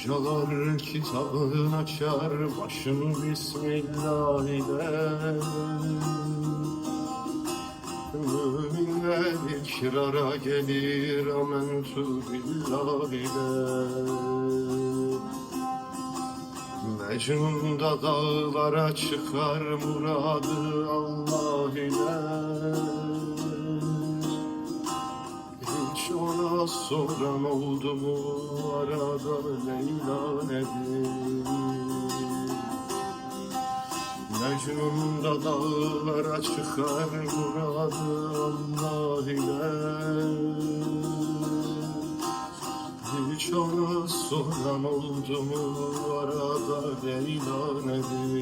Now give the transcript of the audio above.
Hocalar kitabını açar, başını Bismillah ile. Müminler ikrara gelir, amentü billah ile. Mecnun da dağlara çıkar, muradı Allah ile. Hiç ona soran oldu mu, arada Leyla nedir? Mecnun da dağlara çıkar, muradı Allah ile. Hiç ona soran oldu mu, arada Leyla nedir?